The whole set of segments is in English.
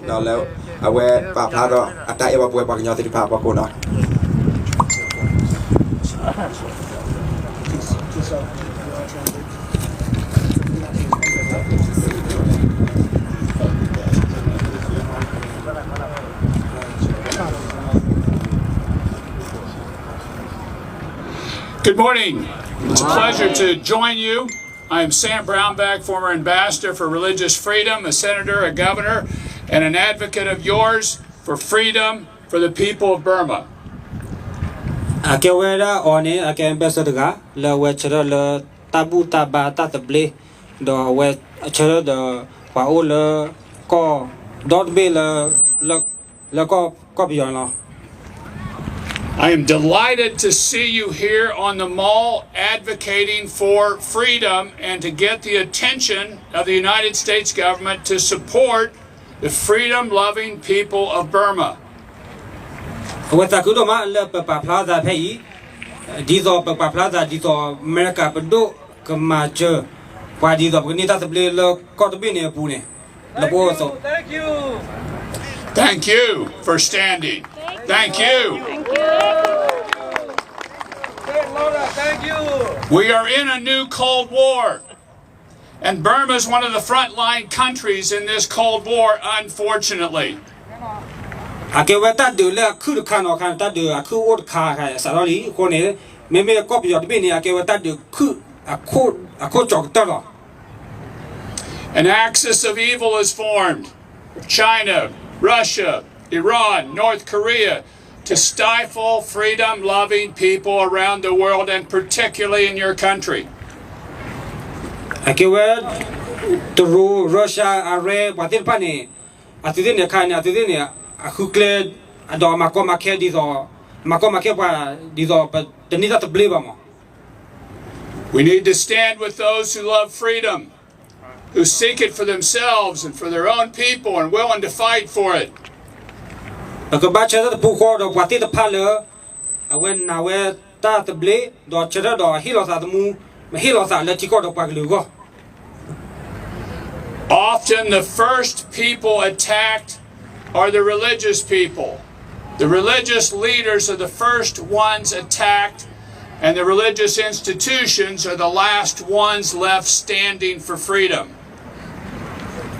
đó là về và phá đó tại em về bằng nhau thì phá bằng cô đó. Good morning. It's a pleasure to join you. I am Sam Brownback, former ambassador for religious freedom, a senator, a governor, and an advocate of yours for freedom for the people of Burma. Akewera one ake ambassador ga le wechera le tabu taba tatable do we chera de pa o le ko dot be le ko beyond lo. I am delighted to see you here on the Mall advocating for freedom and to get the attention of the United States government to support the freedom-loving people of Burma. Weta ku do ma le pa plaza pei di zo pa plaza di zo America pedo ke ma che pa di zo ni ta table le ko to be ne pu ne le bo so. Thank you. Thank you for standing. Thank you. Thank you. We are in a new Cold War, and Burma is one of the frontline countries in this Cold War, unfortunately. Akeweta de le ku de kan o kan ta de aku o ka ka sa lo li ko ne me ko bi de be ni akeweta de ku ako chok ta lo. An axis of evil is formed. China, Russia, Iran, North Korea, to stifle freedom-loving people around the world and particularly in your country. Akewe to Russia are batil pani atidin ne kan atidin ne akukle ado makoma ke dizo makoma ke pa dizo but the need to believe mo. We need to stand with those who love freedom, who seek it for themselves and for their own people and willing to fight for it. Ko ba che da pu ko do batil da pale awen na we ta to ble do che da do hilo sa mu hilo sa le ti ko do pa glu go. Often the first people attacked are the religious people. The religious leaders are the first ones attacked, and the religious institutions are the last ones left standing for freedom.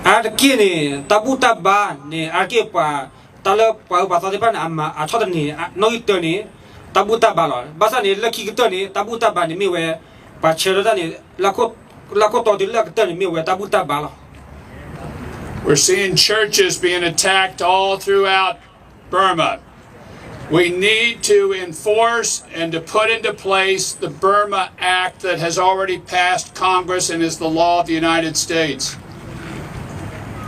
Arkini tabuta ba ni arkipa tala pa ba sa depan amma a choda ni no itoni tabuta ba lo basa ni laki kitoni tabuta ba ni miwe pa chero ni lako to di lak tani miwe tabuta ba lo. We're seeing churches being attacked all throughout Burma. We need to enforce and to put into place the Burma Act that has already passed Congress and is the law of the United States.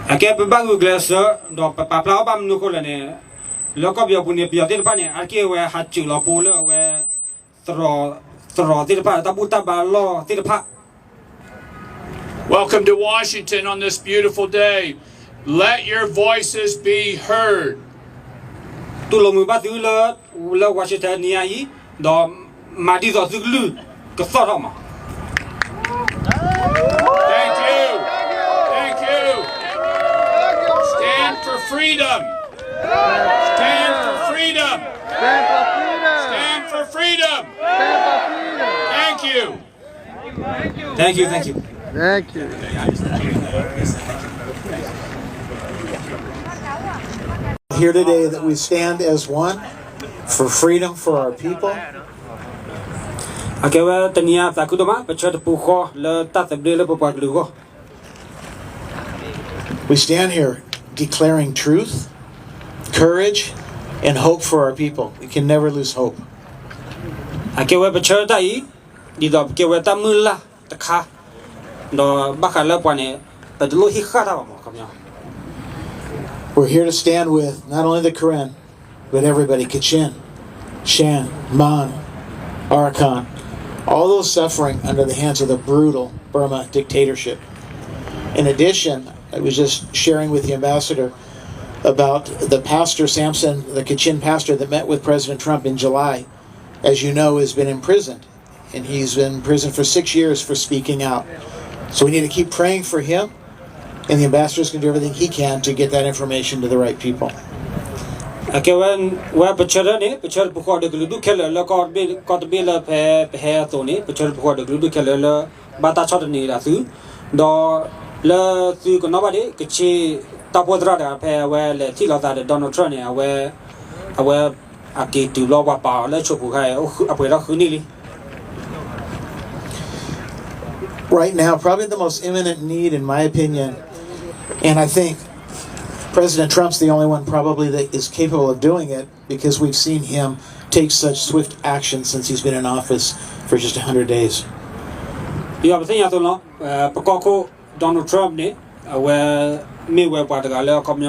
Ake pa bagu glaser do pa pla ba mnu ko ne loko bia punya bia til pa ne ake we ha chu lo pu le we tro til pa tabuta ba lo til pa. Welcome to Washington on this beautiful day. Let your voices be heard. Tu lo mu ba tu le Washington ni ai do ma di zo zulu ko so ro ma. Thank you. Thank you. Stand for freedom. Stand for freedom. Stand for freedom. Thank you. Thank you, thank you. Thank you. Here today that we stand as one for freedom for our people. Akewa tania takudoma pechat puko le tatable le popaglugo. We stand here declaring truth, courage, and hope for our people. We can never lose hope. Akewa pechat ai di do kewa tamula takha do bakala pane pedlo hi khata mo kamya. We're here to stand with not only the Karen, but everybody, Kachin, Shan, Man, Arakan, all those suffering under the hands of the brutal Burma dictatorship. In addition, I was just sharing with the ambassador about the pastor, Samson, the Kachin pastor that met with President Trump in July, as you know, has been imprisoned. And he's been in prison for 6 years for speaking out. So we need to keep praying for him and the ambassador is going to do everything he can to get that information to the right people. Okay, when picture ni picture buku ada gelu kela la kau be la pe tu ni picture buku ada gelu kela la bata chot ni la tu do la tu ko nobody kecil tapodra da pe we le ti la da Donald Trump ni we aki tu lo ba pa la chopu kai apoi la khu ni li. Right now, probably the most imminent need, in my opinion, and I think President Trump's the only one probably that is capable of doing it because we've seen him take such swift action since he's been in office for just 100 days. Ya, betul ya tu lo. Pekoko Donald Trump ni, me pada kalau kami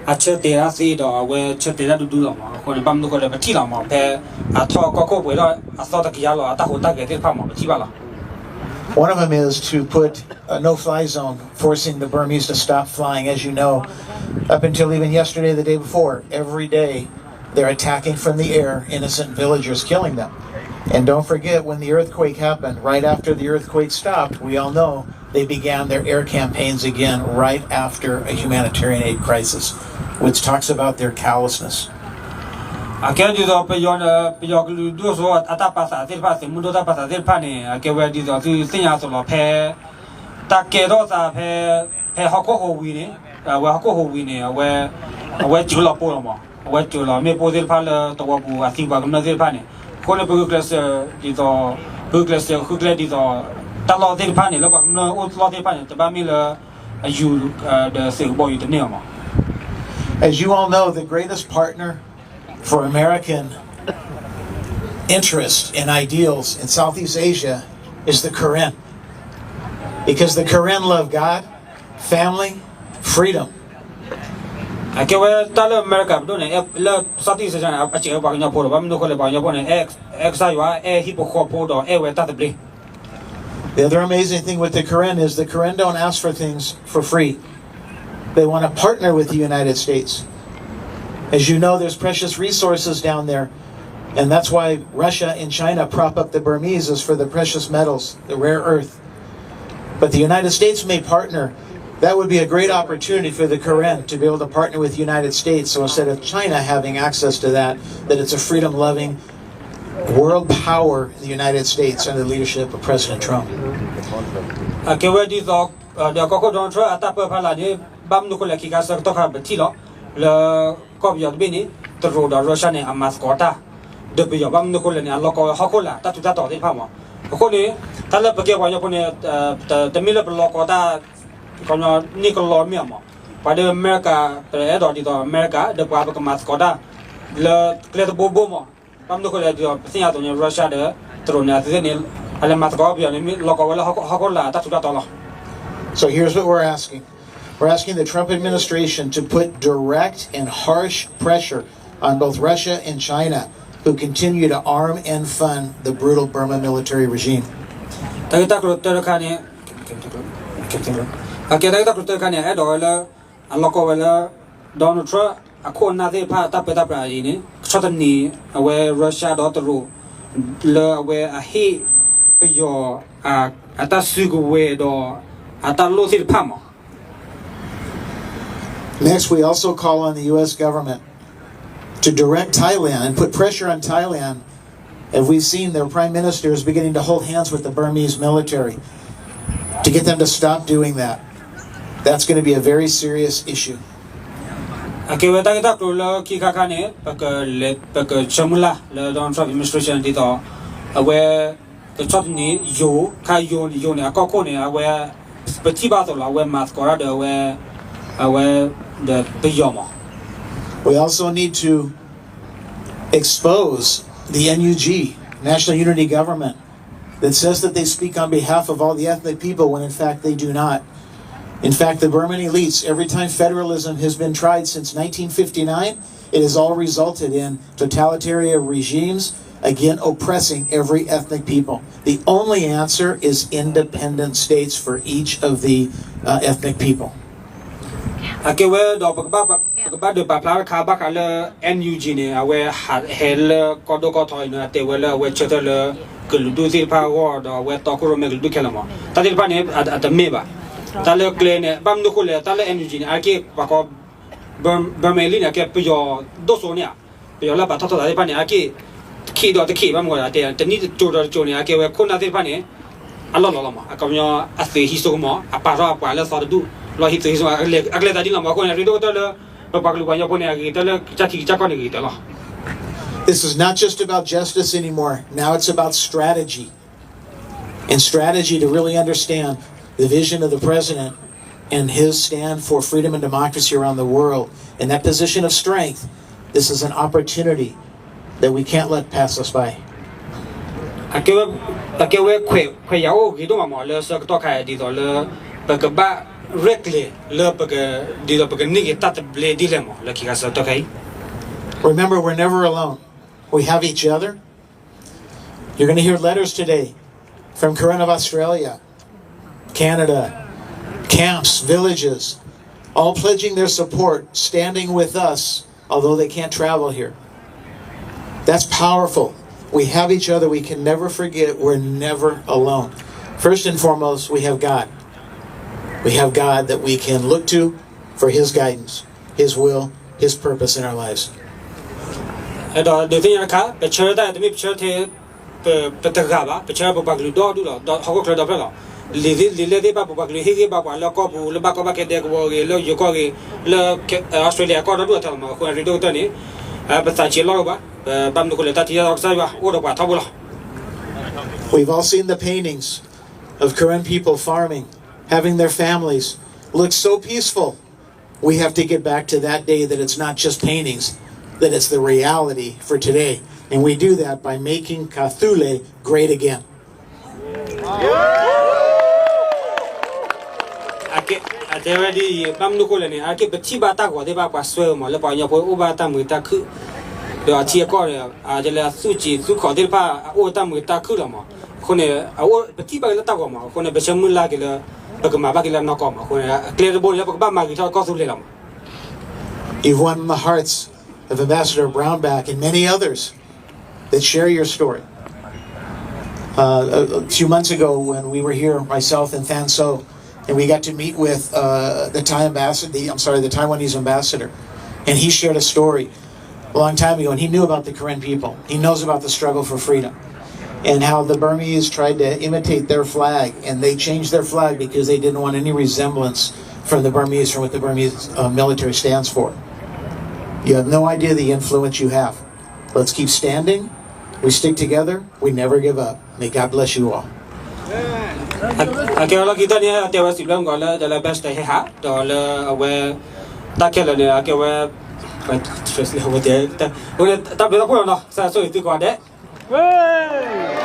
acer terasi dah, acer terasi dulu lama. Kau ni bam tu kau dah betul lama. Pe atau kau boleh asal tak kaya lo, atau kau tak kaya paham betul bala. One of them is to put a no-fly zone, forcing the Burmese to stop flying. As you know, up until even yesterday, the day before, every day they're attacking from the air innocent villagers, killing them. And don't forget, when the earthquake happened, right after the earthquake stopped, we all know they began their air campaigns again right after a humanitarian aid crisis, which talks about their callousness. Akhirnya dia pejak dua so atas pasal terpasang muda atas pasal terpani akhirnya dia tu senyap solo pe tak kira sa pe hakko hobi ni hakko hobi ni jual apa lama jual me po terpala tawa bu asing bagai mana terpani kau ni pergi kelas dia tak lalu terpani lepas mana lalu terpani tapi mila you the sebuah itu ni ama. As you all know, the greatest partner for American interest and ideals in Southeast Asia is the Karen. Because the Karen love God, family, freedom. Akhirnya kalau Amerika betul ni, le Southeast Asia acik banyak polo, banyak kalau banyak polo ni, saya hipokop polo, tak boleh. The other amazing thing with the Karen is the Karen don't ask for things for free. They want to partner with the United States. As you know, there's precious resources down there, and that's why Russia and China prop up the Burmese is for the precious metals, the rare earth. But the United States may partner. That would be a great opportunity for the Karen to be able to partner with the United States. So instead of China having access to that it's a freedom-loving world power in the United States under the leadership of President Trump. Kopiah begini terus dah Rusia ni amas kota, depi jawab menukul ni Allah kau hakulah, tak tuh tahu paham. Aku ni kalau pergi banyak pun ni temila perlu kota kalau ni kalau miam. Pada Amerika ada di Amerika depi apa kemas kota, le kelihatan bobo mo. Paham menukul dia siapa tu ni Rusia ada terus ni atas ni ada mas kopiah ni lokal hakulah, tak tuh tahu. So here's what we're asking. We're asking the Trump administration to put direct and harsh pressure on both Russia and China, who continue to arm and fund the brutal Burma military regime. Kita Donald Trump aku nanti tapi ini contoh ni awal Rusia dah terus le awal ahi yo atas suku we do atas lo sih paham. Next, we also call on the U.S. government to direct Thailand and put pressure on Thailand. As we've seen, their prime minister is beginning to hold hands with the Burmese military to get them to stop doing that. That's going to be a very serious issue. Kita perlu kita ni pakai semula le Donald Trump administration di tu, awal contoh ni yo ni aku ni awal seperti batu lah awal maskara ada awal the piyama. We also need to expose the NUG, National Unity Government, that says that they speak on behalf of all the ethnic people when in fact they do not. In fact, the Burman elites, every time federalism has been tried since 1959, it has all resulted in totalitarian regimes, again oppressing every ethnic people. The only answer is independent states for each of the ethnic people. Akhirnya dah berkebab depan khabak ala NUG ni awal hel kodo kotoy ni atewala awal cerita le keludu silpa awal dah awal takur me keludu kelama. Tadi lepas ni ada meba. ta le kle ne bam no ko le ta le energy ne ake ba ko Burmese ne ke pyo do so ne pyo la ba ta ta ba ne ake ki do de ki ba mo la te ni to do ne ake we ko na te ba ne alo lo ma ka myo a se hi so mo a pa ra pa la so du lo hi se so a le da di la ma ko ne ri do to le ba lu ba yo ko ne ake ta le cha ki cha ko ne ki ta lo. This is not just about justice anymore. Now it's about strategy. And strategy to really understand the vision of the president and his stand for freedom and democracy around the world. In that position of strength, this is an opportunity that we can't let pass us by. Remember, we're never alone. We have each other. You're going to hear letters today from Karen of Australia, Canada, camps, villages, all pledging their support, standing with us, although they can't travel here. That's powerful. We have each other. We can never forget we're never alone. First and foremost, we have God. We have God that we can look to for His guidance, His will, His purpose in our lives. The thing I can't, the church that the church the Gaba, the church of Baglu, do Hawk of Velo. Lily Babaglu, Higi Baba, Locobu, Labacova, Dego, Yokogi, Australia, Cordoba, who are redo Tony, Batachi Loba, Bambulatati Oxava, Odoba, Tabula. We've all seen the paintings of Karen people farming, having their families look so peaceful. We have to get back to that day that it's not just paintings, that it's the reality for today. And we do that by making Kathule great again. You've won the hearts of Ambassador Brownback and many others that share your story. A few months ago when we were here, myself and Than So, and we got to meet with the Taiwanese ambassador, and he shared a story a long time ago, and he knew about the Karen people. He knows about the struggle for freedom and how the Burmese tried to imitate their flag, and they changed their flag because they didn't want any resemblance from the Burmese, from what the Burmese military stands for. You have no idea the influence you have. Let's keep standing. We stick together. We never give up. May God bless you all. Hey!